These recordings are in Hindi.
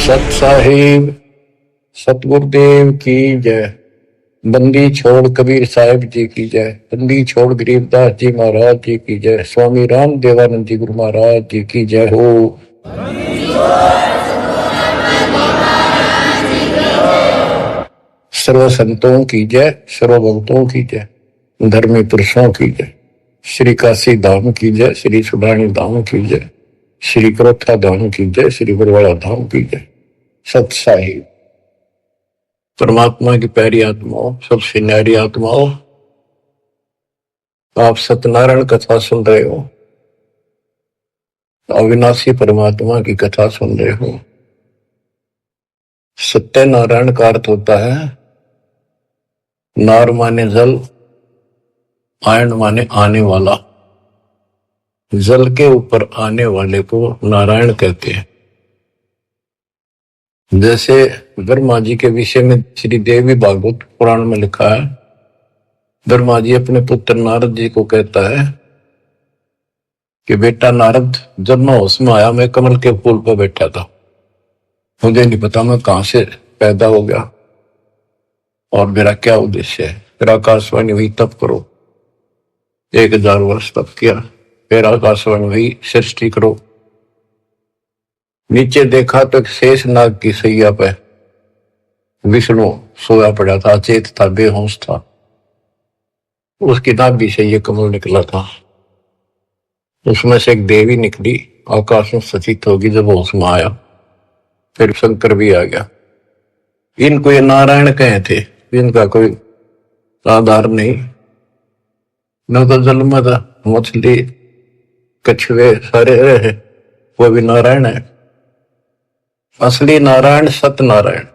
सत साहिब सतगुरुदेव की जय। बंदी छोड़ कबीर साहिब जी की जय। बंदी छोड़ गरीबदास जी महाराज जी की जय। स्वामी राम देवानंद जी गुरु महाराज जी की जय हो। सर्व संतों की जय, सर्व भक्तों की जय, धर्मी पुरुषों की जय। श्री काशी धाम की जय, श्री सुडानी धाम की जय, श्री करोथा धाम की जय, श्री बरवाड़ा धाम की जय। सत साहिब परमात्मा की प्यारी आत्माओं, सबसे न्यारी आत्माओं, आप सत्यनारायण कथा सुन रहे हो, अविनाशी परमात्मा की कथा सुन रहे हो। सत्यनारायण का अर्थ होता है नार माने जल, आयन माने आने वाला। जल के ऊपर आने वाले को नारायण कहते हैं। जैसे ब्रह्मा जी के विषय में श्री देवी भागवत पुराण में लिखा है, ब्रह्मा जी अपने पुत्र नारद जी को कहता है कि बेटा नारद, जब मैं होश में आया मैं कमल के फूल पर बैठा था, मुझे नहीं पता मैं कहां से पैदा हो गया और मेरा क्या उद्देश्य है। फिर आकाशवाणी हुई तप करो, 1000 वर्ष तप किया। फिर आकाशवाणी हुई सृष्टि करो। नीचे देखा तो एक शेष नाग की सैया पे विष्णु सोया पड़ा था, अचेत था, बेहोश था। उसकी नाभि से ये कमल निकला था। उसमें से एक देवी निकली, आकाश में सचित होगी जब होश में आया। फिर शंकर भी आ गया। इनको ये नारायण कहे थे, इनका कोई आधार नहीं। न तो जल में था, मछली कछुए सारे रहे, वो भी नारायण है। असली नारायण सत्यनारायण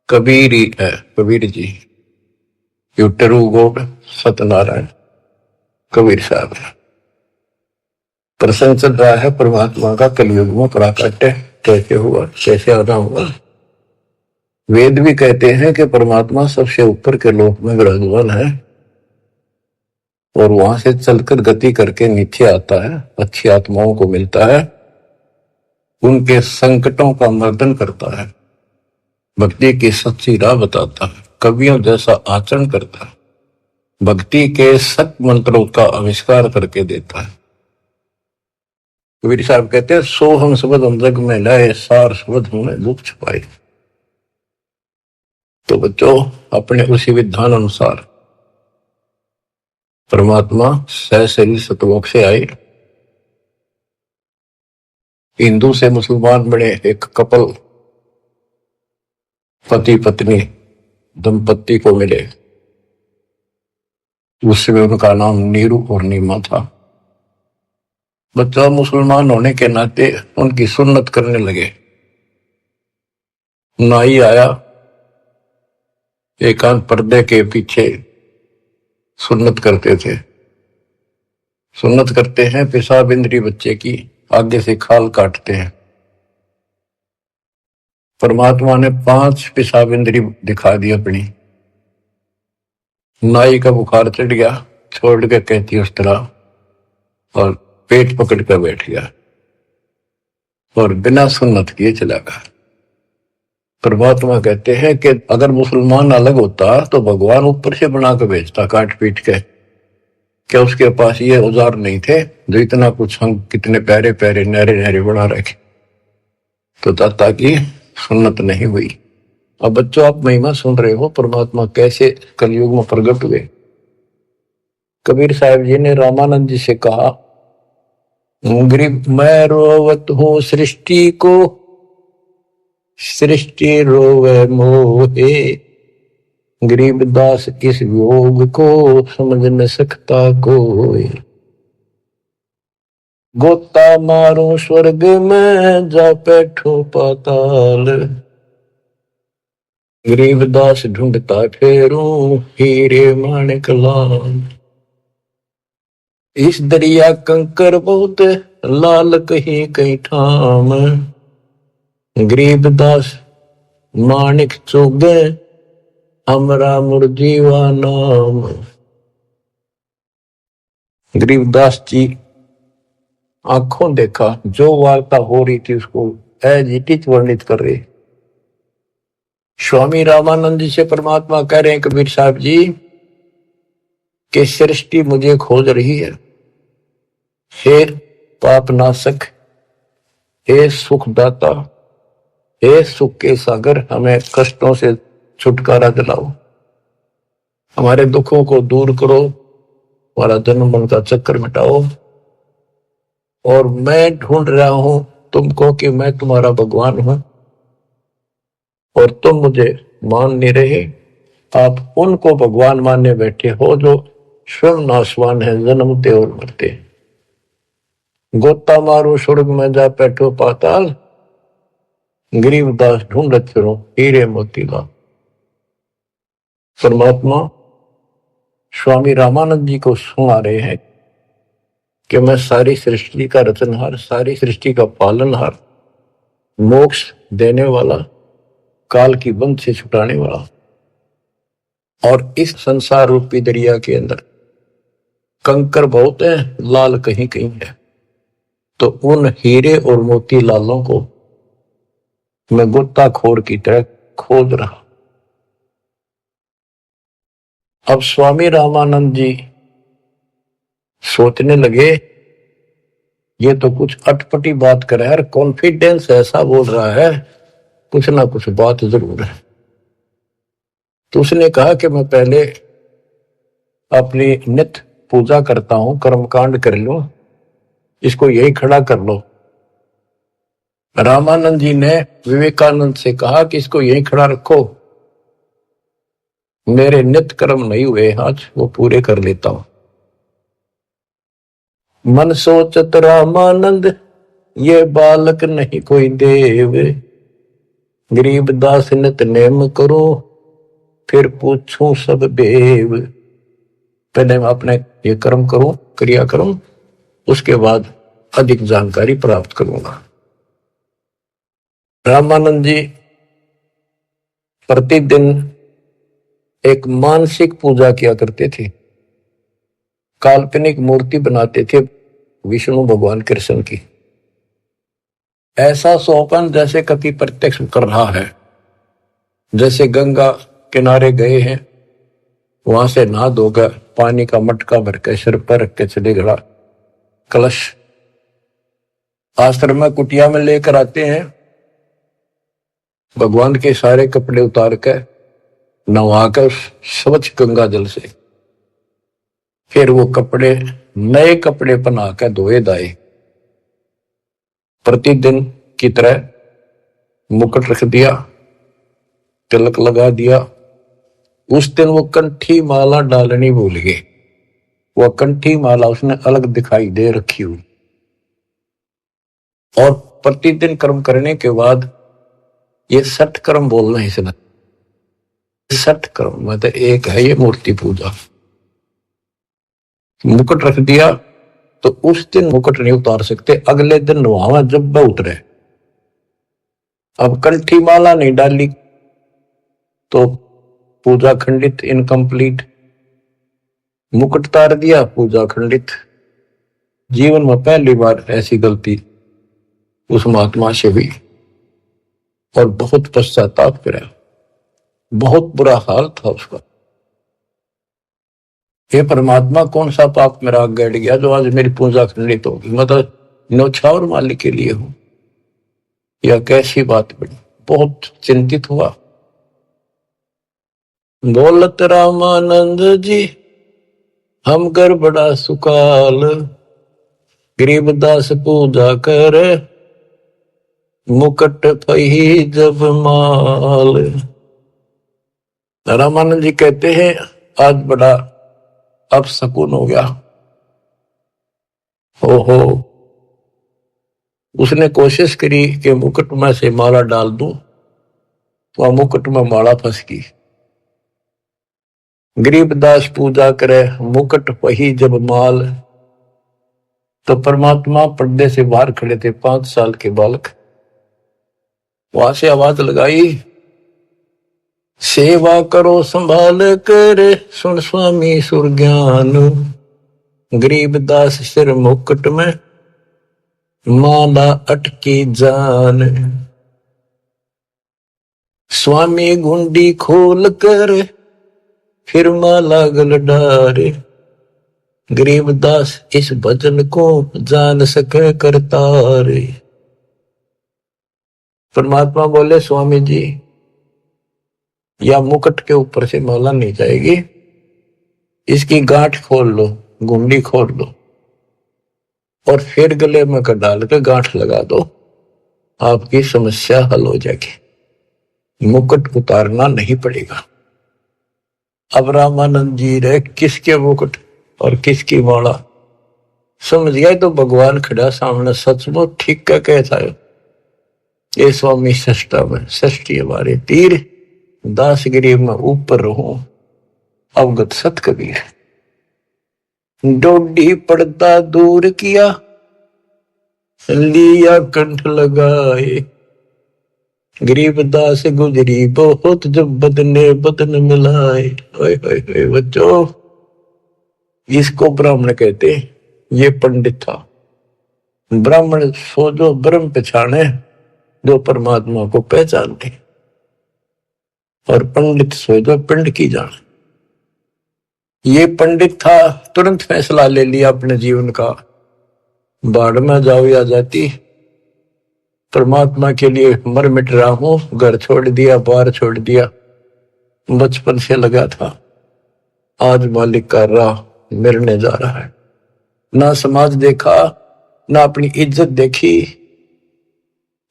कबीर ही है, Kabir ji. You true God Satyanarayan Kabir Sahab है। प्रसंग चल रहा है परमात्मा का कलयुग में प्राकट्य कैसे हुआ, कैसे आना हुआ। वेद भी कहते हैं कि परमात्मा सबसे ऊपर के लोक में विराजमान है और वहां से चलकर गति करके नीचे आता है, अच्छी आत्माओं को मिलता है, उनके संकटों का मर्दन करता है, भक्ति की सच्ची राह बताता है, कवियों जैसा आचरण करता है, भक्ति के सत मंत्रों का आविष्कार करके देता है। कबीर साहब कहते हैं, सो हम शब्द हम जग में लाए, सार शब्द हमने दुख छुपाए। तो बच्चों, अपने उसी विधान अनुसार परमात्मा सहशरीर सतलोक से आए, हिंदू से मुसलमान बने, एक कपल पति पत्नी दंपत्ति को मिले। उसमें उनका नाम नीरू और नीमा था। बच्चा मुसलमान होने के नाते उनकी सुन्नत करने लगे। नाई आया, एकांत पर्दे के पीछे सुन्नत करते थे। सुन्नत करते हैं, पेशाब इंद्री बच्चे की आगे से खाल काटते हैं। परमात्मा ने 5 पेशाब इंद्री दिखा दी अपनी। नाई का बुखार चढ़ गया, छोड़ के कहती उस तरह, और पेट पकड़ कर बैठ गया और बिना सुन्नत किए चला गया। परमात्मा कहते हैं कि अगर मुसलमान अलग होता तो भगवान ऊपर से बना के भेजता, काट पीट के। क्या उसके पास ये औजार नहीं थे जो इतना कुछ हम कितने प्यारे प्यारे नहरे नहरे बना रखे? तो दाता की सुन्नत नहीं हुई। अब बच्चों, आप महिमा सुन रहे हो परमात्मा कैसे कलयुग में प्रकट हुए। कबीर साहब जी ने रामानंद जी से कहा, गरीब मैं रोवत हूं सृष्टि को, सृष्टि रोवे मोहे, गरीबदास इस योग को समझ न सकता कोई। गोता मारो स्वर्ग में जा बैठो पाताल, गरीबदास ढूंढता फेरूं हीरे माणिक लाल। इस दरिया कंकर बहुत लाल कहीं कहीं ठाम, गरीबदास माणिक चोगे हमरा मुरजीवा नाम। गरीबदास जी आंखों देखा, जो वार्ता हो रही थी उसको एज इट इज वर्णित कर रहे। स्वामी रामानंद जी से परमात्मा कह रहे हैं कबीर साहब जी कि सृष्टि मुझे खोज रही है। हे पाप नाशक, हे सुखदाता, हे सुख के सागर, हमें कष्टों से छुटकारा दिलाओ, हमारे दुखों को दूर करो, हमारा जन्म मरण का चक्कर मिटाओ। और मैं ढूंढ रहा हूं तुमको कि मैं तुम्हारा भगवान हूं और तुम मुझे मान नहीं रहे। आप उनको भगवान मानने बैठे हो जो स्वयं नाशवान है, जन्मते और मरते। गोता मारो स्वर्ग में जा बैठो पाताल, गरीबदास ढूंढत फिरो हीरे मोतीलाल। परमात्मा स्वामी रामानंद जी को सुना रहे हैं कि मैं सारी सृष्टि का रचनहार, सारी सृष्टि का पालनहार, मोक्ष देने वाला, काल की बंध से छुटाने वाला, और इस संसार रूपी दरिया के अंदर कंकर बहुत है, लाल कहीं कहीं है, तो उन हीरे और मोती लालों को मैं गोताखोर की तरह खोज रहा। अब स्वामी रामानंद जी सोचने लगे ये तो कुछ अटपटी बात कर रहा है, कॉन्फिडेंस ऐसा बोल रहा है, कुछ ना कुछ बात जरूर है। तो उसने कहा कि मैं पहले अपनी नित्य पूजा करता हूं, कर्मकांड कर लो, इसको यही खड़ा कर लो। रामानंद जी ने विवेकानंद से कहा कि इसको यही खड़ा रखो, मेरे नित्य कर्म नहीं हुए आज, वो पूरे कर लेता हूं। मन सोचत रामानंद ये बालक नहीं कोई देव, गरीबदास नित नेम करो फिर पूछूं सब बेव। पहले मैं अपने ये कर्म करूं, क्रिया करूं, उसके बाद अधिक जानकारी प्राप्त करूंगा। रामानंद जी प्रतिदिन एक मानसिक पूजा किया करते थे, काल्पनिक मूर्ति बनाते थे विष्णु भगवान कृष्ण की, ऐसा सोपन जैसे कभी प्रत्यक्ष कर रहा है। जैसे गंगा किनारे गए हैं, वहां से नहा धोकर पानी का मटका भर के सिर पर रख के चले गया, कलश आश्रम में कुटिया में लेकर आते हैं, भगवान के सारे कपड़े उतार कर नहाकर स्वच्छ गंगा जल से, फिर वो कपड़े नए कपड़े पहना कर धोए दाए। प्रतिदिन की तरह मुकुट रख दिया, तिलक लगा दिया। उस दिन वो कंठी माला डालनी भूल गए, वो कंठी माला उसने अलग दिखाई दे रखी हुई। और प्रतिदिन कर्म करने के बाद ये 60 कर्म बोलना है इसने, 60 कर्म मतलब एक है ये मूर्ति पूजा। मुकुट रख दिया तो उस दिन मुकुट नहीं उतार सकते, अगले दिन वहां जब वह उतरे। अब कंठी माला नहीं डाली तो पूजा खंडित, इनकम्प्लीट। मुकुट उतार दिया, पूजा खंडित। जीवन में पहली बार ऐसी गलती उस महात्मा से हुई और बहुत पश्चाताप करा, बहुत बुरा हाल था उसका। हे परमात्मा, कौन सा पाप मेरा आग गड़ गया जो आज मेरी पूजा खंडित होगी, मतलब न्यौछावर मालिक के लिए हूं, यह कैसी बात बड़ी। बहुत चिंतित हुआ। बोलत रामानंद जी हम कर बड़ा सुकाल, गरीबदास पूजा कर मुकुट पही जब माल। रामानंद जी कहते हैं आज बड़ा अब सकून हो गया। ओहो, उसने कोशिश करी कि मुकुट में से माला डाल दूं, तो मुकुट में माला फंस गई। गरीबदास पूजा करे मुकुट वही जब माल, तो परमात्मा पर्दे से बाहर खड़े थे, 5 साल के बालक। वहां से आवाज लगाई, सेवा करो संभाल कर सुन स्वामी सुरज्ञान, गरीबदास सिर मुकुट में माला अटकी जान, स्वामी गुंडी खोल कर फिर माला गल डारे, गरीबदास इस भजन को जान सके करतारे। परमात्मा बोले स्वामी जी या मुकुट के ऊपर से माला नहीं जाएगी, इसकी गांठ खोल लो, गुंडी खोल लो और फिर गले में डाल के गांठ लगा दो, आपकी समस्या हल हो जाएगी, मुकुट उतारना नहीं पड़ेगा। अब रामानंद जी रे किसके मुकुट और किसकी माला समझ गया तो भगवान खड़ा सामने, सचमुच ठीक का कहता है ये स्वामी सष्टा में षष्ठी हमारे तीर, दास गरीब में ऊपर रहूं अवगत सत कबीर। डोडी पर्दा दूर किया लिया कंठ लगाए, गरीबदास गुजरी बहुत जब बदने बदन मिलाए। बच्चों इसको ब्राह्मण कहते, ये पंडित था। ब्राह्मण सो जो ब्रह्म पहचाने, जो परमात्मा को पहचानते, और पंडित सो जो पिंड की जाने। ये पंडित था, तुरंत फैसला ले लिया अपने जीवन का, बाढ़ में जाओ या जाती, परमात्मा के लिए मर मिट रहा हूं, घर छोड़ दिया, बार छोड़ दिया, बचपन से लगा था, आज मालिक का राह मिलने जा रहा है। ना समाज देखा, ना अपनी इज्जत देखी,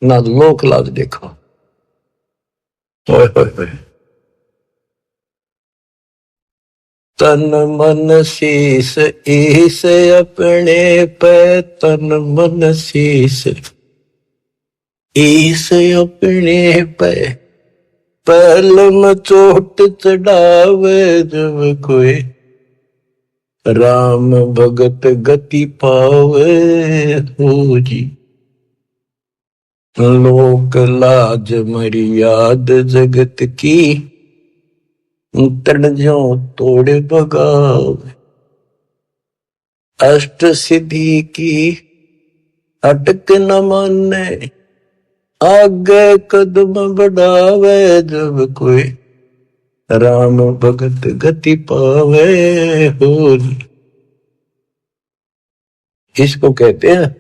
ना लोक लाज देखा। तन मन शीस ईस अपने पे, तन मन शीस ईस अपने पे, पहलम चोट चढ़ावे जब कोई, राम भगत गति पावे हो जी। लोक लाज मर्याद जगत की, तन जो तोड़े बगावे, अष्ट सिद्धि की अटक न माने, आगे कदम बढ़ावे जब कोई, राम भगत गति पावे हो। इसको कहते हैं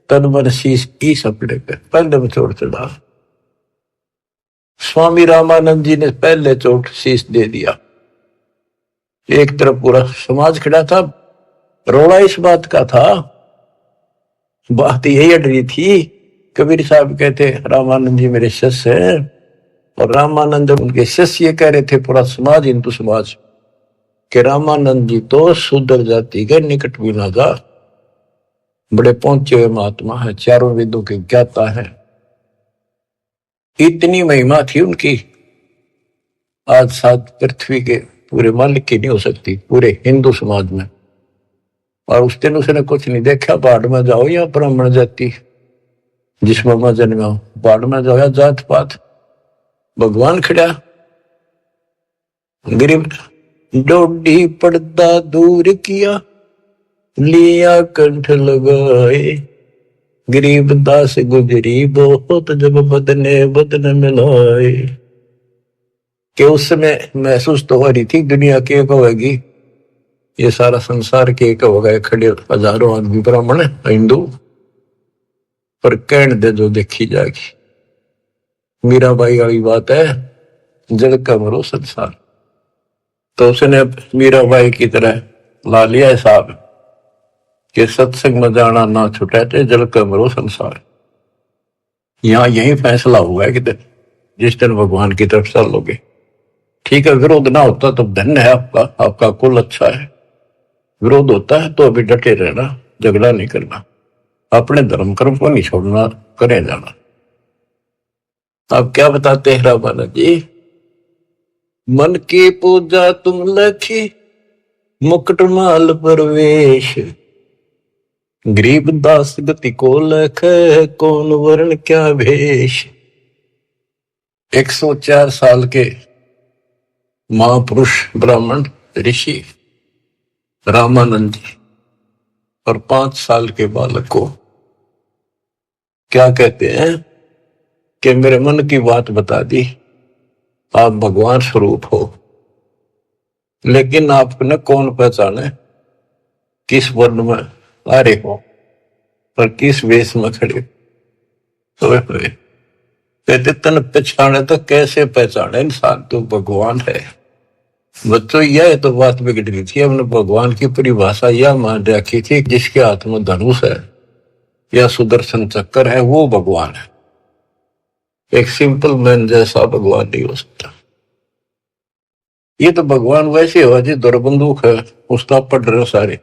तन मन शीश ईस अपने पे, पहले में चोट चढ़ा। स्वामी रामानंद जी ने पहले चोट शीश दे दिया। एक तरफ पूरा समाज खड़ा था, रोड़ा इस बात का था, बात यही अड़ रही थी। कबीर साहब कहते रामानंद जी मेरे शिष्य हैं, और रामानंद उनके शिष्य ये कह रहे थे, पूरा समाज हिंदू समाज, कि रामानंद जी तो शूद्र जाति के निकट भी ना जा, बड़े पहुंचे हुए महात्मा है, चारों वेदों के ज्ञाता है। इतनी महिमा थी उनकी, आज साथ पृथ्वी के पूरे मालिक की नहीं हो सकती, पूरे हिंदू समाज में। और उस दिन उसने कुछ नहीं देखा, बाढ़ में जाओ या ब्राह्मण जाति, जिसमें मैं जन्मा हूं, बाढ़ में जाओ या जात पात, भगवान खड़ा। गरीब डोडी पर्दा दूर किया लिया कंठ लगाए, गरीबदास गुजरी बहुत जब बदने बदन मिलाए। कि उस समय महसूस तो हो रही थी दुनिया के होगी, ये सारा संसार के होगा, खड़े हजारों आदमी ब्राह्मण हिंदू, पर कहने दे जो देखी जाएगी। मीराबाई वाली बात है, जल का मरो संसार। तो उसने मीराबाई की तरह ला लिया हिसाब कि सत्संग में जाना ना छुटा थे, जल का मरो संसार। यहां यही फैसला हुआ है कि जिस दिन भगवान की तरफ चलोगे, ठीक है, विरोध ना होता तो धन्य है आपका, आपका कुल अच्छा है। विरोध होता है तो अभी डटे रहना, झगड़ा नहीं करना, अपने धर्म कर्म को नहीं छोड़ना, करे जाना। आप क्या बताते हैं रामानंद जी, मन की पूजा तुम लखी मुकुट माल परवेश, गरीबदास गति को लख कौन वर्ण क्या भेष। 104 साल के महापुरुष ब्राह्मण ऋषि रामानंद जी और 5 साल के बालक को क्या कहते हैं कि मेरे मन की बात बता दी, आप भगवान स्वरूप हो, लेकिन आपने कौन पहचाने, किस वर्ण में आ रहे हो और किस वेश में खड़े हुए हुए। कहते तन पहचाने तो कैसे पहचाने इंसान, तो भगवान है। बच्चों यह तो बात बिगड़ गई थी, हमने भगवान की परिभाषा यह मान रखी थी, जिसके हाथ में धनुष है या सुदर्शन चक्कर है वो भगवान है। एक सिंपल मैन जैसा भगवान नहीं हो सकता। ये तो भगवान वैसे हो जी, दौर बंदूक है उसका पढ़ रहे सारे,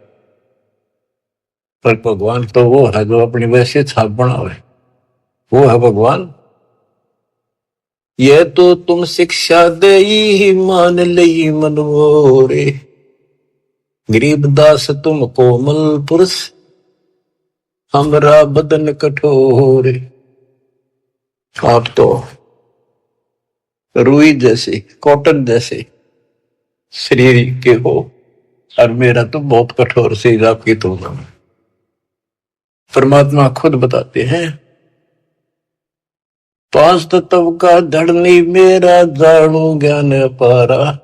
पर भगवान तो वो है जो अपनी वैसे छाप बनावे, वो है भगवान। ये तो तुम शिक्षा दे ही मान ली मनोरे, गरीबदास तुम कोमल पुरुष, हमरा बदन कठोर। आप तो रुई जैसे, कॉटन जैसे शरीर के हो, और मेरा तो बहुत कठोर शरीर आपकी तुलना में। परमात्मा खुद बताते हैं, पांच तत्व का धड़नी मेरा, जानू ज्ञान पारा,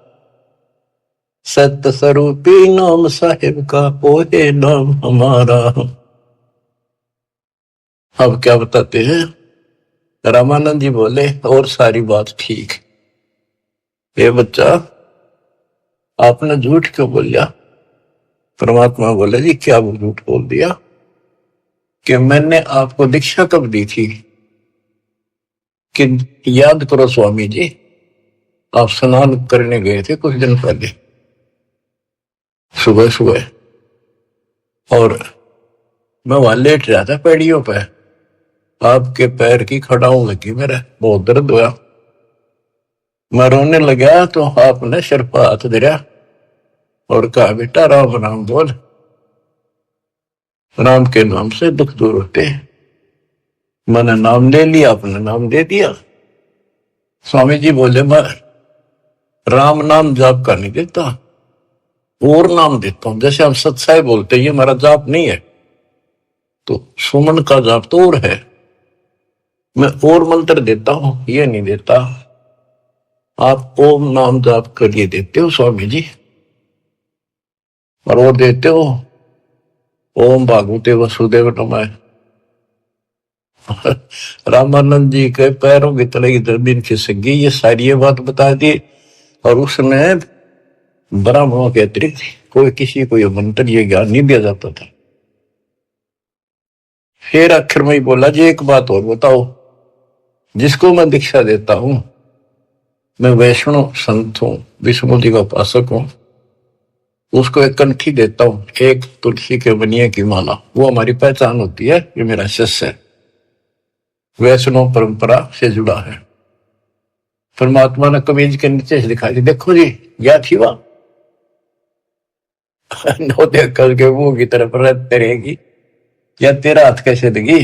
सत्य स्वरूपी नाम साहिब का, ओहे नाम हमारा। अब क्या बताते हैं, रामानंद जी बोले और सारी बात ठीक, ये बच्चा आपने झूठ क्यों बोल दिया। परमात्मा बोले जी क्या वो झूठ बोल दिया, कि मैंने आपको दीक्षा कब दी थी, कि याद करो स्वामी जी, आप स्नान करने गए थे कुछ दिन पहले सुबह सुबह, और मैं वहां लेट रहा था पैड़ियों पे, आपके पैर की खड़ाऊ लगी, मेरा बहुत दर्द हुआ, मैं रोने लगा तो आपने सिर पर हाथ धरा और कहा बेटा राम राम बोल, राम के नाम से दुख दूर होते हैं। मैंने नाम ले लिया, आपने नाम दे दिया। स्वामी जी बोले मैं राम नाम जाप का नहीं देता, और नाम देता हूं, जैसे हम सत्साई बोलते हैं, ये हमारा जाप नहीं है, तो सुमन का जाप तो और है, मैं और मंत्र देता हूं, ये नहीं देता। आप ओम नाम जाप करिए देते हो स्वामी जी, और वो देते हो ओम भागवते वसुदेव नमः। रामानंद जी के पैरों की तले की जमीन खिसक गई, ये सारी ये बात बता दी, और उसमें ब्राह्मणों के अतिरिक्त कोई किसी को ये मंत्र ये ज्ञान नहीं दिया जाता था। फिर आखिर में ही बोला जी एक बात और बताओ, जिसको मैं दीक्षा देता हूं, मैं वैष्णव संत हूं, विष्णु जी का उपासक हूं, उसको एक कंठी देता हूं, एक तुलसी के बनिए की माला, वो हमारी पहचान होती है, ये मेरा शिष्य है, वैष्णव परंपरा से जुड़ा है। परमात्मा ने कमीज के नीचे से दिखा दी, देखो जी क्या थी वह, नो देख करके मुंह की तरफ रहते रहेगी, या तेरा हाथ कैसे देगी।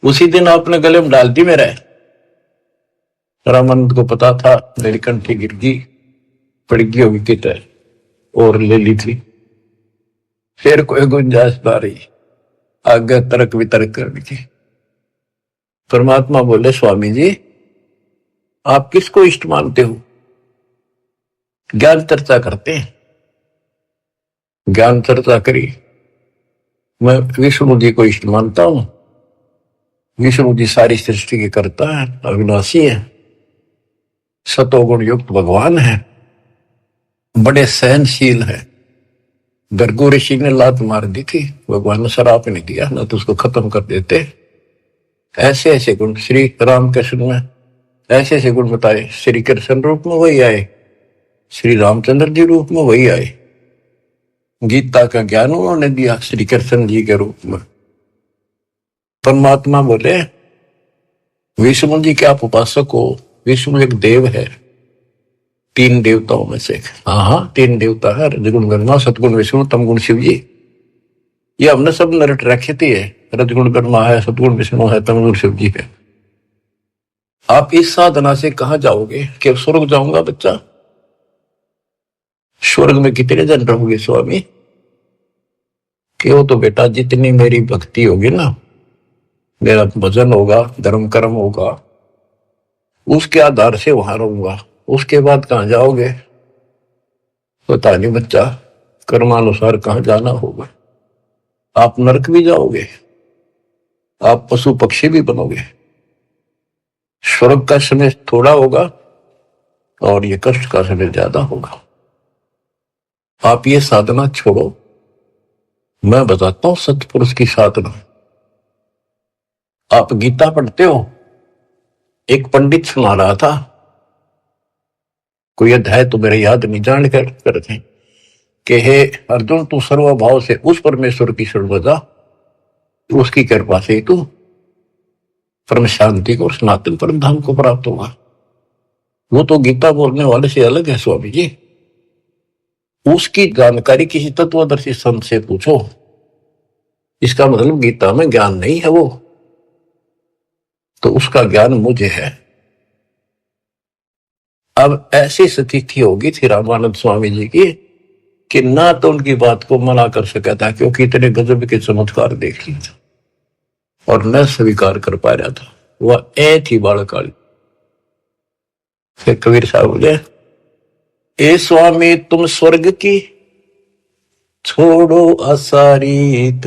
उसी दिन आपने गले में डाल दी मेरा। रामानंद को पता था मेरी कंठी गिर गई, पड़ गई होगी किधर, और ले ली थी। फिर कोई गुंजाइश ना रही आगे तर्क वितर्क करने की। परमात्मा बोले स्वामी जी आप किसको इष्ट मानते हो। ज्ञान चर्चा करते हैं, ज्ञान चर्चा करी, मैं विष्णु जी को इष्ट मानता हूं। विष्णु जी सारी सृष्टि के कर्ता है, अविनाशी है, सतोगुण युक्त भगवान है, बड़े सहनशील है। गर्गो ऋषि ने लात मार दी थी, भगवान ने शराप नहीं दिया, ना तो उसको खत्म कर देते। ऐसे ऐसे गुण श्री रामकृष्ण में ऐसे ऐसे गुण बताए। श्री कृष्ण रूप में वही आए, श्री रामचंद्र जी रूप में वही आए, गीता का ज्ञान उन्होंने दिया श्री कृष्ण जी के रूप में। परमात्मा बोले विष्णु जी के आप उपासक हो, विष्णु एक देव है, तीन देवताओं में से। हाँ तीन देवता है, रजगुण ब्रह्मा, सतगुण विष्णु, तमगुण शिव जी। ये हमने सब नरट रखी थी है, रजगुण ब्रह्मा है, सतगुण विष्णु है, तमगुण शिव जी है। आप इस साधना से कहां जाओगे कि स्वर्ग जाऊंगा बच्चा। स्वर्ग में कितने जन रहोगे स्वामी, कि वो तो बेटा जितनी मेरी भक्ति होगी ना मेरा भजन होगा, धर्म कर्म होगा, उसके आधार से वहां रहूंगा। उसके बाद कहां जाओगे पता नहीं बच्चा, कर्मानुसार कहां जाना होगा। आप नरक भी जाओगे, आप पशु पक्षी भी बनोगे। स्वर्ग का समय थोड़ा होगा और ये कष्ट का समय ज्यादा होगा। आप ये साधना छोड़ो, मैं बताता हूं सतपुरुष की साधना। आप गीता पढ़ते हो, एक पंडित सुना रहा था, कोई अध्याय तो मेरे याद नहीं, जान कर करते कि हे अर्जुन, तू सर्वभाव से उस परमेश्वर की शरण में जा, उसकी कृपा से तू परम शांति को, सनातन परम धाम को प्राप्त होगा। वो तो गीता बोलने वाले से अलग है स्वामी जी। उसकी जानकारी किसी तत्वदर्शी संत से पूछो, इसका मतलब गीता में ज्ञान नहीं है वो, तो उसका ज्ञान मुझे है। अब ऐसी स्थिति होगी थी रामानंद स्वामी जी की कि ना तो उनकी बात को मना कर सका था, क्योंकि इतने गजब के चमत्कार देख लिए थे, और न स्वीकार कर पा रहा था। वह ए थी बालकाली। फिर कबीर साहब बोले, ए स्वामी तुम स्वर्ग की छोड़ो असारीत,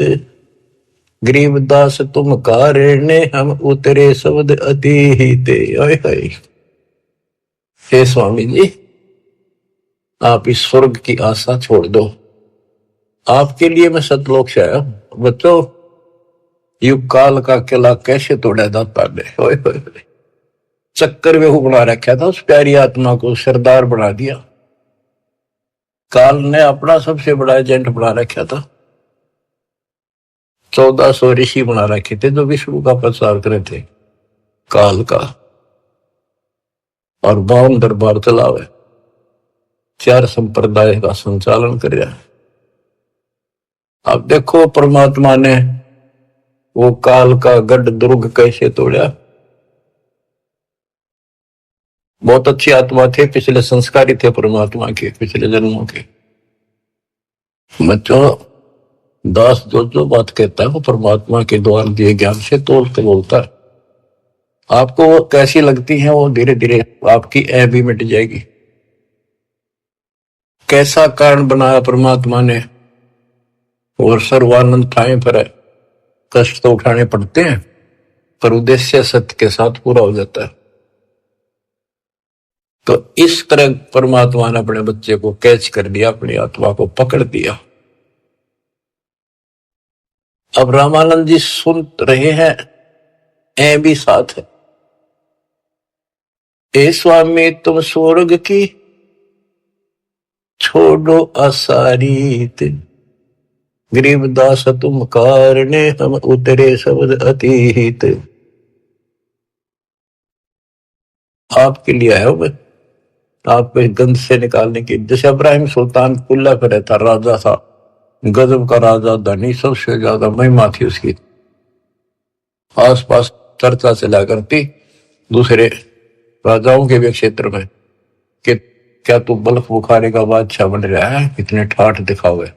गरीबदास तुम कारण हम उतरे शब्द अतीत। हे स्वामी जी, आप इस स्वर्ग की आशा छोड़ दो, आपके लिए मैं सतलोक से आया हूं। बच्चों, युग काल का किला कैसे तोड़ा जाता है। चक्कर में बना रखा था उस प्यारी आत्मा को, सरदार बना दिया। काल ने अपना सबसे बड़ा एजेंट बना रखा था। 1400 ऋषि बना रखे थे जो विष्णु का प्रचार करे थे, काल का, और 52 दरबार चलावे, 4 संप्रदाय का संचालन कर रहा है। अब देखो परमात्मा ने वो काल का गढ़ दुर्ग कैसे तोड़ा। बहुत अच्छी आत्मा थे, पिछले संस्कारी थे परमात्मा के, पिछले जन्मों के। बच्चों, दास जो जो बात कहता है वो परमात्मा के द्वारा दिए ज्ञान से तोल के बोलता है। आपको वो कैसी लगती है, वो धीरे धीरे आपकी ऐ भी मिट जाएगी। कैसा कारण बनाया परमात्मा ने, और सर्वानंद ठाए पर है। कष्ट तो उठाने पड़ते हैं, पर उद्देश्य सत्य के साथ पूरा हो जाता है। तो इस तरह परमात्मा ने अपने बच्चे को कैच कर दिया, अपनी आत्मा को पकड़ दिया। अब रामानंद जी सुन रहे हैं, ऐ भी साथ है। ए स्वामी तुम स्वर्ग की छोड़ो असारीत, गरीबदास तुम कारणे हम उतरे शब्द अतीत। आपके लिए आया मैं, आपको गंध से निकालने की। जैसे इब्राहिम सुल्तान कुल्ला पे रहता, राजा था, गजब का राजा, धनी, सबसे ज्यादा महिमा थी उसकी, आसपास चर्चा चला करती दूसरे राजाओं के भी क्षेत्र में कि क्या तू बल्ख बुखारे का बादशाह बन रहा है, इतने ठाठ दिखावे।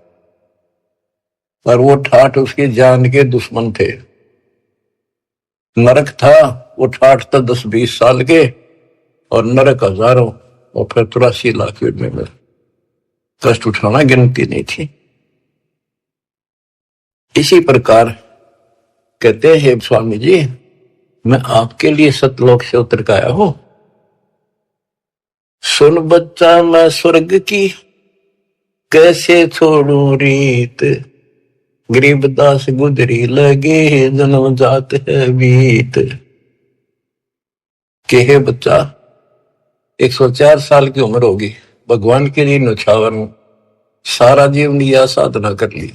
पर वो ठाठ उसकी जान के दुश्मन थे। नरक था, वो ठाठ था 10-20 साल के, और नरक हजारों, और फिर 83 लाख में कष्ट उठाना गिनती नहीं थी। इसी प्रकार कहते हैं स्वामी जी, मैं आपके लिए सतलोक से उतर के आया हूं। सुन बच्चा मैं स्वर्ग की कैसे छोड़ू रीत, गरीबदास गुजरी लगे जन्म जात है बीत। के हे बच्चा, 104 साल की उम्र होगी, भगवान के लिए न्यौछावर हूं, सारा जीवन यह साधना कर ली।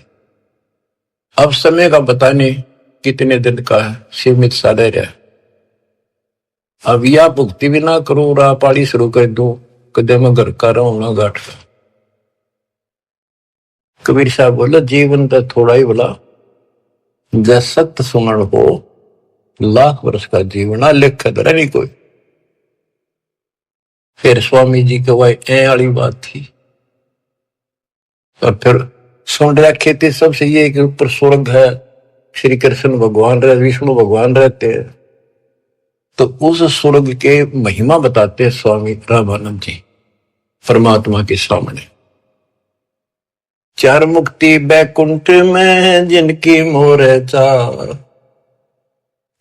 अब समय का पता नहीं कितने दिन का है, सीमित सा रह रहा है। अब या भुक्ति भी ना करूं, राह पाड़ी शुरू कर दूं, कदे मैं घर का रहूं ना घाट का। कबीर साहब बोला, जीवन तो थोड़ा ही बोला, जै सत्य सुमन हो, लाख वर्ष का जीवन आ लिख कर नहीं कोई। फिर स्वामी जी के वही ए वाली बात थी। और फिर सुन रखी थी सबसे ये कि ऊपर स्वर्ग है, श्री कृष्ण भगवान रहे, विष्णु भगवान रहते हैं। तो उस स्वर्ग के महिमा बताते हैं स्वामी रामानंद जी परमात्मा के सामने। चार मुक्ति बैकुंठ में जिनकी मोर चार,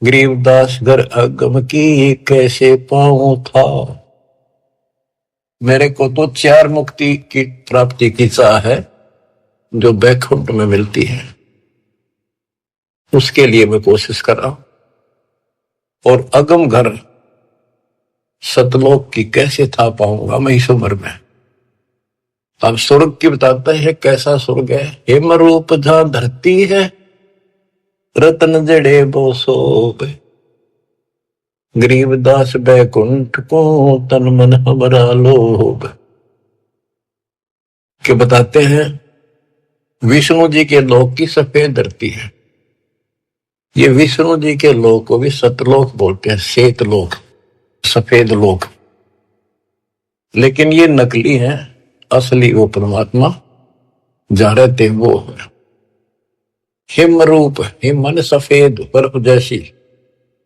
गरीबदास घर अगम की कैसे पाऊं था। मेरे को तो चार मुक्ति की प्राप्ति की चाह है जो बैकुंठ में मिलती है, उसके लिए मैं कोशिश कर रहा हूं। और अगम घर सतलोक की कैसे था पाऊंगा मैं इस उम्र में। अब स्वर्ग की बताता है कैसा स्वर्ग है। हेम रूप जहां धरती है, रतन जड़े वो सोब, गरीबदास बैकुंठ को तन मन हमारा लोभ। के बताते हैं विष्णु जी के लोक की सफेद धरती है। ये विष्णु जी के लोक को भी सतलोक बोलते हैं, श्वेत लोक, सफेद लोक। लेकिन ये नकली है, असली वो परमात्मा जहां रहते वो है। हिम रूप, हिम मन सफेद, बर्फ जैसी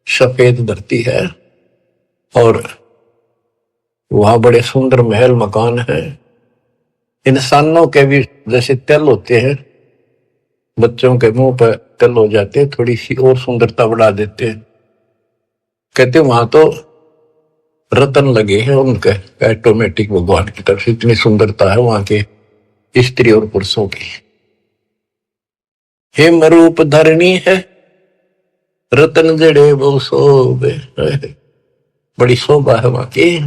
सफेद धरती है। और वहां बड़े सुंदर महल मकान है। इंसानों के भी जैसे तिल होते हैं, बच्चों के मुंह पर तिल हो जाते हैं, थोड़ी सी और सुंदरता बढ़ा देते हैं। कहते वहां तो रतन लगे हैं उनके ऑटोमेटिक, भगवान की तरफ से इतनी सुंदरता है वहां के स्त्री और पुरुषों की। हिम रूप धरणी है, रतन जड़े वो शोभे, बड़ी शोभा है वहां की।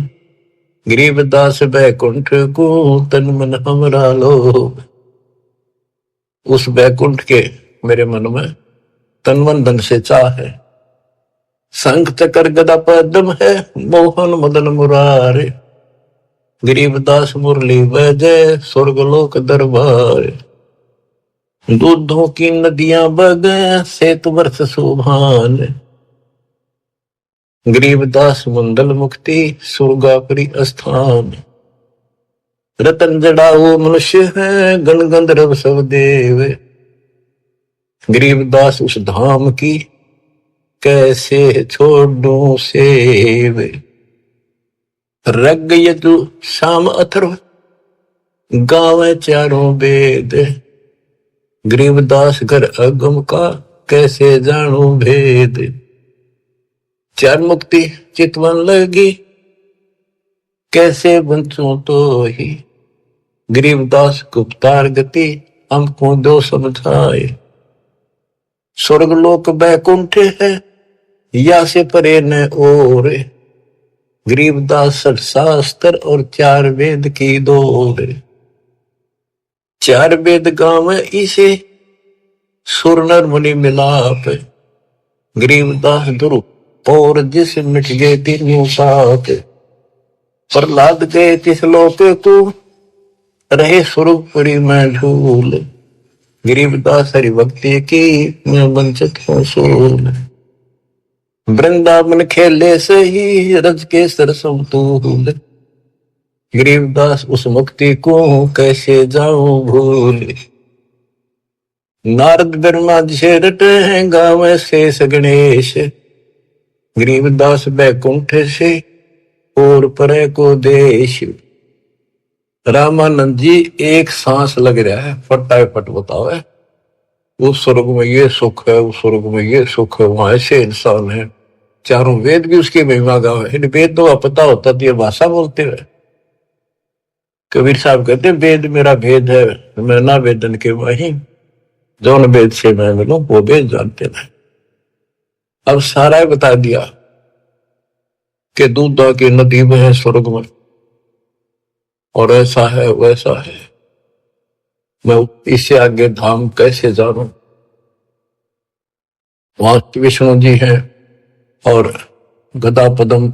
गरीबदास बैकुंठ को तन मन हमरा लोभ। उस बैकुंठ के मेरे मन में तन मन धन से चाह है। शंख चक्र गदा पद्म है, मोहन मदन मुरारे, गरीबदास मुरली बजय स्वर्गलोक दरबार। दूधों की नदियां बगे सेतु वर्ष शोभान, गरीबदास मंडल मुक्ति स्वर्गापरि स्थान। रतन जड़ाओ मनुष्य है, गण गंधर्व सब देव, गरीबदास उस धाम की कैसे छोड़ू सेव। रग यजु शाम अथर्व गावे चारों वेद, गरीबदास घर अगम का कैसे जानू भेद। चार मुक्ति चितवन लगी कैसे बंचू तो ही, गरीबदास गुप्तार गति हमको दो समझाए। स्वर्गलोक बैकुंठ है या से परे न और, गरीबदास शास्त्र और चार वेद की दौड़। चार वेद गांव इसे सुर नर मुनि मिलाप, गरीबदास दुरु और जिस मिट गए तीनों पाप। प्रहलाद गए तिस लोक को रहे स्वरूपुरी में झूल, गरीबदास हरि भक्ति की मैं वंचित हूँ सूल। वृंदावन खेले से ही रज के सर समतूल, गरीबदास उस मुक्ति को कैसे जाऊं भूल। नारद ब्रह्मा जी रटे हैं गाँव शेष गणेश, गरीबदास बैकुंठ से और परे को देश। रामानंद जी एक सांस लग रहा है, फटाफट बताओ है। उस स्वर्ग में ये सुख है, उस स्वर्ग में ये सुख है, वहां ऐसे इंसान है। चारों वेद भी उसकी महिमा गावे। इन वेद तो पता होता तो ये भाषा बोलते हुए। कबीर साहब कहते वेद मेरा भेद है, मैं ना वेदन के वही, जौन वेद से मैं मिलूं वो वेद जानते हैं। अब सारा बता दिया कि दूधा की नदी में है स्वर्ग में, और ऐसा है वैसा है। मैं इससे आगे धाम कैसे जानूं। वहां विष्णु जी हैं और गदा पदम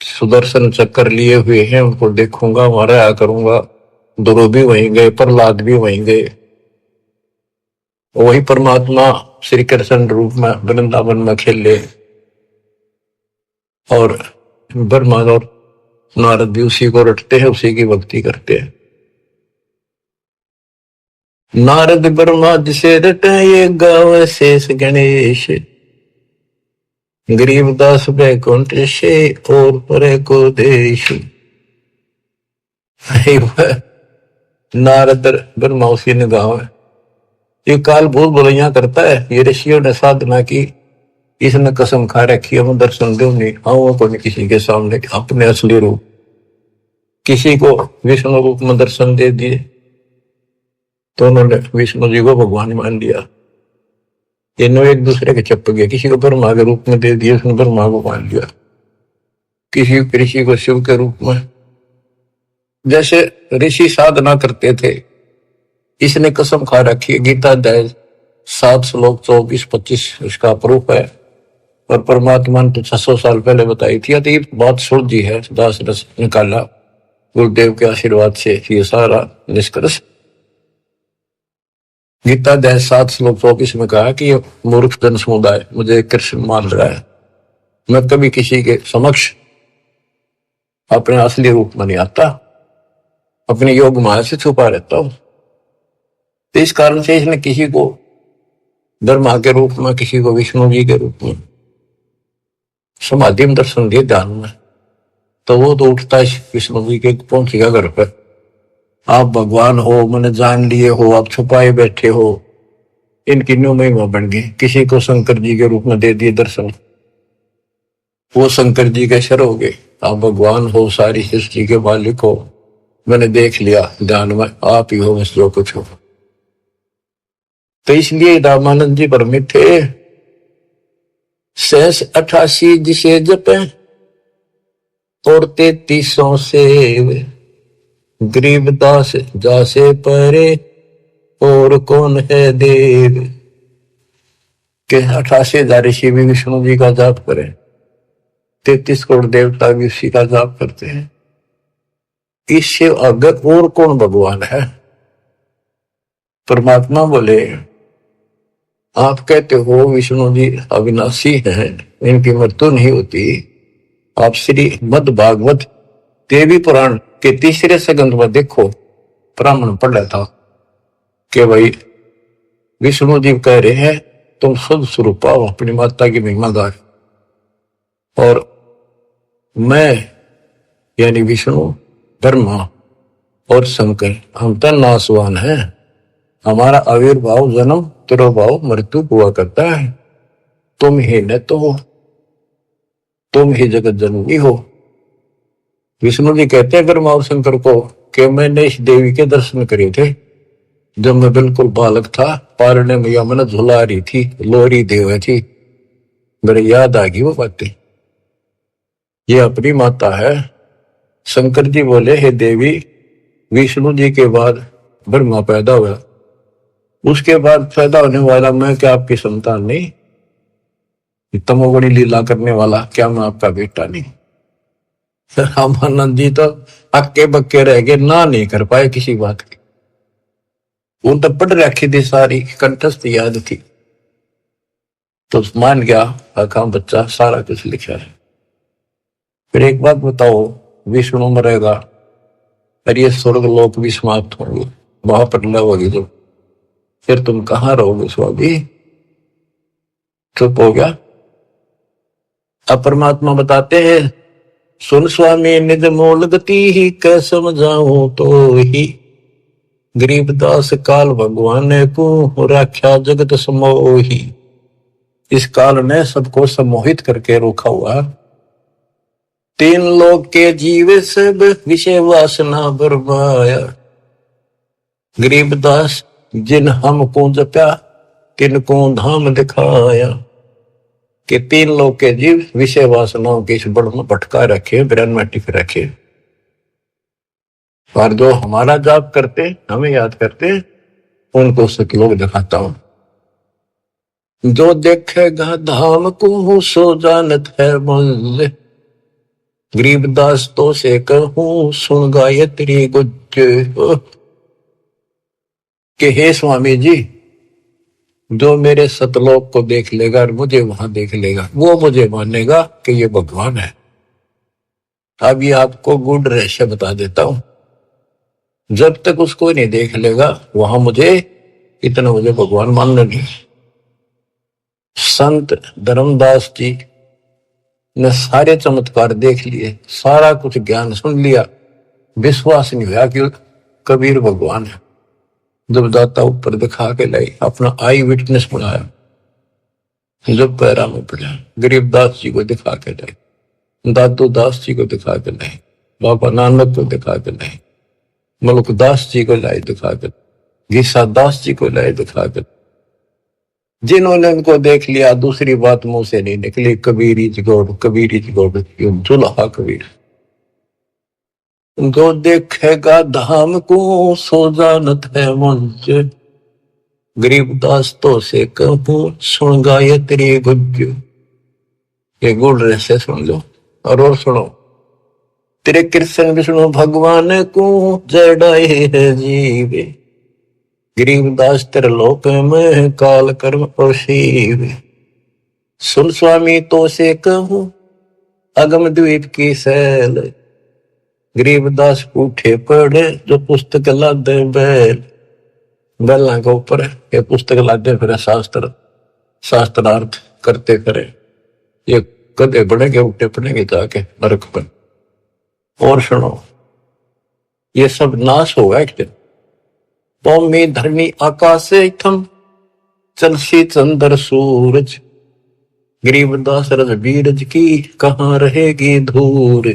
सुदर्शन चक्कर लिए हुए हैं, उनको देखूंगा, वहां रहा करूंगा। ध्रुव भी वहीं गए, प्रहलाद भी वहीं गए। वही परमात्मा श्री कृष्ण रूप में वृंदावन में खेले, और ब्रह्मा और नारद भी उसी को रटते हैं, उसी की भक्ति करते हैं। नारद ब्रह्मा जिसे रटे ये गावे शेष गणेश, गरीबदास बैकुंठ से और परे को देश। नारद ब्रह्मा उसी ने गाँव है। ये काल बहुत बुराइयां करता है। ये ऋषियों ने साधना की, इसने कसम खा रखी है, मैं दर्शन दूं नहीं, आऊंगा को नहीं किसी के सामने अपने असली रूप। किसी को विष्णु रूप में दर्शन दे दिए तो उन्होंने विष्णु जी को भगवान मान लिया। इन्हों एक दूसरे के चप गए। किसी को ब्रह्मा के रूप में दे दिए, उसने ब्रह्मा को मान लिया। किसी ऋषि को शिव के रूप में। जैसे ऋषि साधना करते थे, इसने कसम खा रखी है। गीता अध्याय 7 श्लोक 24-25 इसका प्रूफ है। और परमात्मा ने तो 600 साल पहले बताई थी। तो ये बात सुलझी है, दास रस निकाला गुरुदेव के आशीर्वाद से ये सारा निष्कर्ष। गीता अध्याय 7 श्लोक 24 में कहा कि ये मूर्ख जन समुदाय मुझे कृष्ण मान रहा है। मैं कभी किसी के समक्ष अपने असली रूप में नहीं आता, अपनी योग माया से छुपा रहता हूं। तो इस कारण से इसने किसी को ब्रह्मा के रूप में, किसी को विष्णु जी के रूप में समाधि में दर्शन दिए ध्यान में, तो वो तो उठता है विष्णु जी के, पहुंचेगा घर पर। आप भगवान हो, मैंने जान लिए हो, आप छुपाए बैठे हो, इनकी न्यू महिमा बन गई। किसी को शंकर जी के रूप में दे दिए दर्शन, वो शंकर जी के शर हो गए। आप भगवान हो, सारी सृष्टि के मालिक हो, मैंने देख लिया ध्यान में, आप ही हो बस जो कुछ हो। तो इसलिए रामानंद जी भ्रमित थे। 88 जिसे जपे और 33 से गरीबदास जासे परे और कौन है देव। के 88,000 ऋषि भी विष्णु जी का जाप करें, 33 करोड़ देवता भी उसी का जाप करते हैं। इससे अगर और कौन भगवान है। परमात्मा बोले, आप कहते हो विष्णु जी अविनाशी हैं, इनकी मृत्यु नहीं होती। आप श्री मद भागवत देवी पुराण के 3 सेकंड में देखो, ब्राह्मण पढ़ रहा था कि भाई विष्णु जी कह रहे हैं तुम शुद्ध स्वरूप पाओ, अपनी माता की महिमा गाय। और मैं यानी विष्णु, ब्रह्मा और शंकर हम तो नासवान हैं। हमारा आविर्भाव, जन्म, तिरोभाव, मृत्यु हुआ करता है। तुम ही न तो हो, तुम ही जगत जननी हो। विष्णु जी कहते हैं ब्रह्मा और शंकर को कि मैंने इस देवी के दर्शन करे थे जब मैं बिल्कुल बालक था। पारने मैया मैंने झुला रही थी, लोरी देव थी, मेरे याद आ गई वो बातें। ये अपनी माता है। शंकर जी बोले, हे देवी, विष्णु जी के बाद ब्रह्मा पैदा हुआ, उसके बाद पैदा होने वाला मैं क्या आपकी संतान नहीं? तमोगुणी लीला करने वाला क्या मैं आपका बेटा नहीं? रामानंद जी तो अक्के बक्के रह गए, ना नहीं कर पाए किसी बात की। वो तो पढ़ रखी थी, सारी कंठस्थ याद थी, तो मान गया आखा बच्चा सारा कुछ लिखा है। फिर एक बात बताओ, विष्णु मरेगा और ये स्वर्ग लोक भी समाप्त होंगे, महाप्रलय होगी जो, फिर तुम कहाँ रहोगे स्वामी? चुप हो गया। अब परमात्मा बताते हैं, सुन स्वामी निज मूल गति ही कै समझाऊं तो ही, गरीबदास काल भगवान को राख्या जगत समोही। इस काल ने सबको सम्मोहित करके रोका हुआ। 3 लोक के जीव सब विषय वासना बरमाया, गरीबदास जिन हमको जप्या तिनको धाम दिखाया। कि 3 लोक के जीव विषय वासनाओं के इस बड़ में भटका रखे, ब्रह्म में टिक रखे। और जो हमारा जाप करते, हमें याद करते, उनको सतलोक दिखाता हूं। जो देखेगा धाम को सो जानत है मुझ, गरीबदास तो से कहूं सुन गायत्री गुज। कि हे स्वामी जी, जो मेरे सतलोक को देख लेगा और मुझे वहां देख लेगा, वो मुझे मानेगा कि ये भगवान है। अब ये आपको गुड रहस्य बता देता हूं। जब तक उसको नहीं देख लेगा, वहां मुझे इतना मुझे भगवान मानना नहीं। संत धर्मदास जी ने सारे चमत्कार देख लिए, सारा कुछ ज्ञान सुन लिया, विश्वास नहीं हुआ कि कबीर भगवान है। जब दाता ऊपर दिखा के लाई, अपना आई विटनेस बनाया, जब पैरा में पड़ा, गरीबदास जी को दिखा के लाई, दादू दास जी को दिखा के लाई, बाबा नानक को दिखा के लाई, मलुकदास जी को लाई दिखा के, गीसा दास जी को लाई दिखा के, जिन्होंने उनको देख लिया दूसरी बात मुंह से नहीं निकली, कबीरी जगोड़ कबीरी जगोड़, जुल्हा कबीर। जो देखेगा धाम को सो जानत है मुझ, गरीबदास तो से कहूं सुन गायत्री गुज। ये गुड़ रहस्य सुन लो और सुनो। तेरे कृष्ण विष्णु भगवान को जड़ाए है जीवे, गरीबदास तेरे लोक में काल कर्म और सुन स्वामी तो से कहूं अगम द्वीप की सैल, गरीबदास उठे पड़े जो पुस्तक लादे बैल। बैला के ऊपर ये पुस्तक लादे फिर शास्त्रार्थ करते फिरे, ये कदे बढ़ेंगे उठे पड़ेंगे जाके नरक पर। और सुनो, ये सब नाश होगा एक दिन। पौमी धरनी आकाश थम चलसी चंद्र सूरज, गरीबदास रज बीरज की कहाँ रहेगी धूर।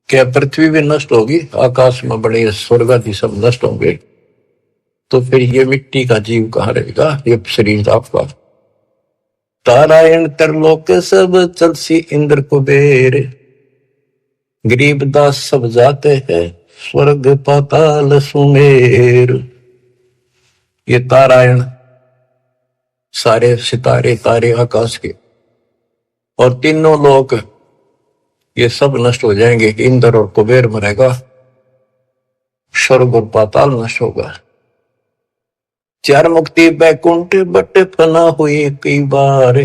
क्या पृथ्वी भी नष्ट होगी, आकाश में बड़े स्वर्ग आदि सब नष्ट होंगे, तो फिर ये मिट्टी का जीव कहाँ रहेगा, ये शरीर आपका। तारायण तरलोक सब चलसी इंद्र कुबेर, गरीबदास सब जाते हैं स्वर्ग पाताल सुमेर। ये तारायण सारे सितारे तारे आकाश के और तीनों लोक ये सब नष्ट हो जाएंगे। इंद्र और कुबेर मरेगा, स्वर्ग और पाताल नष्ट होगा। चार मुक्ति बैकुंठ बट फना हुई कई बार,